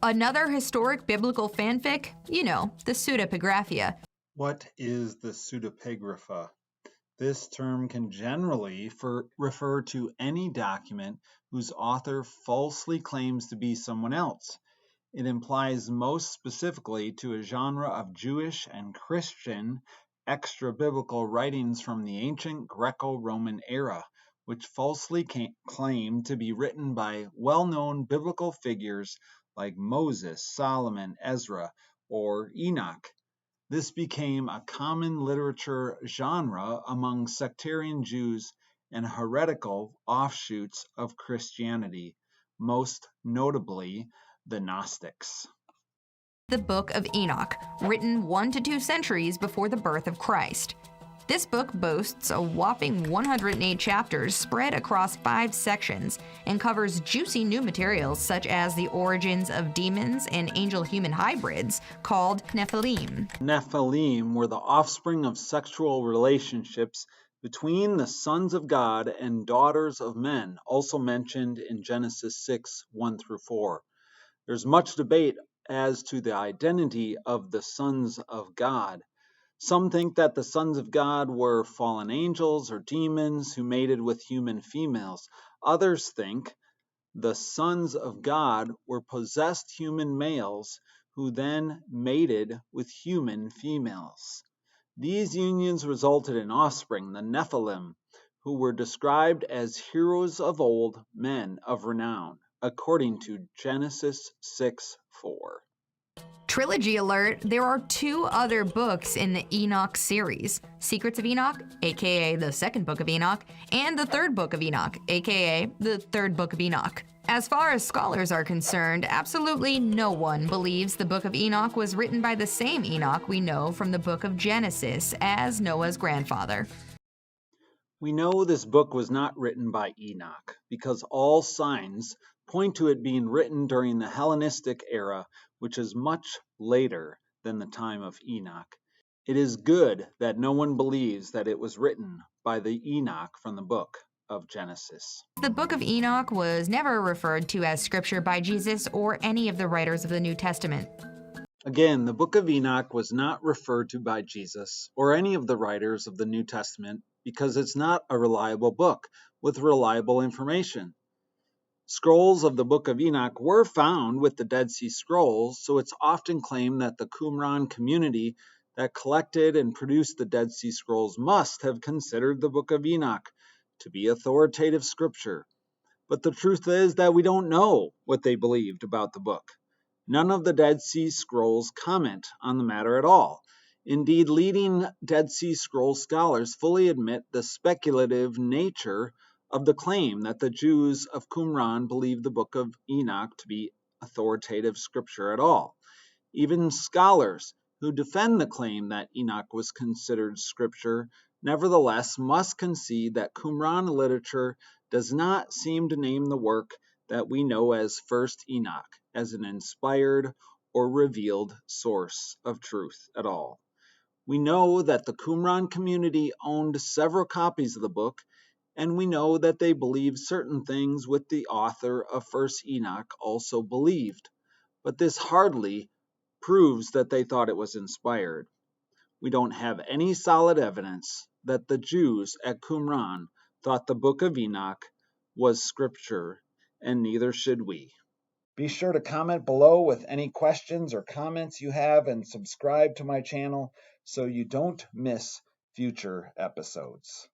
Another historic biblical fanfic? You know, the pseudepigraphia. What is the pseudepigrapha? This term can generally refer to any document whose author falsely claims to be someone else. It implies most specifically to a genre of Jewish and Christian extra-biblical writings from the ancient Greco-Roman era, which falsely claim to be written by well-known biblical figures like Moses, Solomon, Ezra, or Enoch. This became a common literature genre among sectarian Jews and heretical offshoots of Christianity, most notably the Gnostics. The Book of Enoch, written 1 to 2 centuries before the birth of Christ. This book boasts a whopping 108 chapters spread across 5 sections and covers juicy new materials such as the origins of demons and angel-human hybrids called Nephilim. Nephilim were the offspring of sexual relationships between the sons of God and daughters of men, also mentioned in Genesis 6, 1-4. There's much debate as to the identity of the sons of God. Some think that the sons of God were fallen angels or demons who mated with human females. Others think the sons of God were possessed human males who then mated with human females. These unions resulted in offspring, the Nephilim, who were described as heroes of old, men of renown, according to Genesis 6:4. Trilogy alert, there are 2 other books in the Enoch series, Secrets of Enoch, aka the Second Book of Enoch, and the Third Book of Enoch, aka the Third Book of Enoch. As far as scholars are concerned, absolutely no one believes the Book of Enoch was written by the same Enoch we know from the Book of Genesis as Noah's grandfather. We know this book was not written by Enoch because all signs point to it being written during the Hellenistic era, which is much later than the time of Enoch. It is good that no one believes that it was written by the Enoch from the book of Genesis. The Book of Enoch was never referred to as scripture by Jesus or any of the writers of the New Testament. Again, the book of Enoch was not referred to by Jesus or any of the writers of the New Testament because it's not a reliable book with reliable information. Scrolls of the Book of Enoch were found with the Dead Sea Scrolls, so it's often claimed that the Qumran community that collected and produced the Dead Sea Scrolls must have considered the Book of Enoch to be authoritative scripture. But the truth is that we don't know what they believed about the book. None of the Dead Sea Scrolls comment on the matter at all. Indeed, leading Dead Sea Scrolls scholars fully admit the speculative nature of the claim that the Jews of Qumran believed the Book of Enoch to be authoritative scripture at all. Even scholars who defend the claim that Enoch was considered scripture nevertheless must concede that Qumran literature does not seem to name the work that we know as First Enoch as an inspired or revealed source of truth at all. We know that the Qumran community owned several copies of the book, and we know that they believed certain things which the author of First Enoch also believed, but this hardly proves that they thought it was inspired. We don't have any solid evidence that the Jews at Qumran thought the Book of Enoch was scripture, and neither should we. Be sure to comment below with any questions or comments you have and subscribe to my channel so you don't miss future episodes.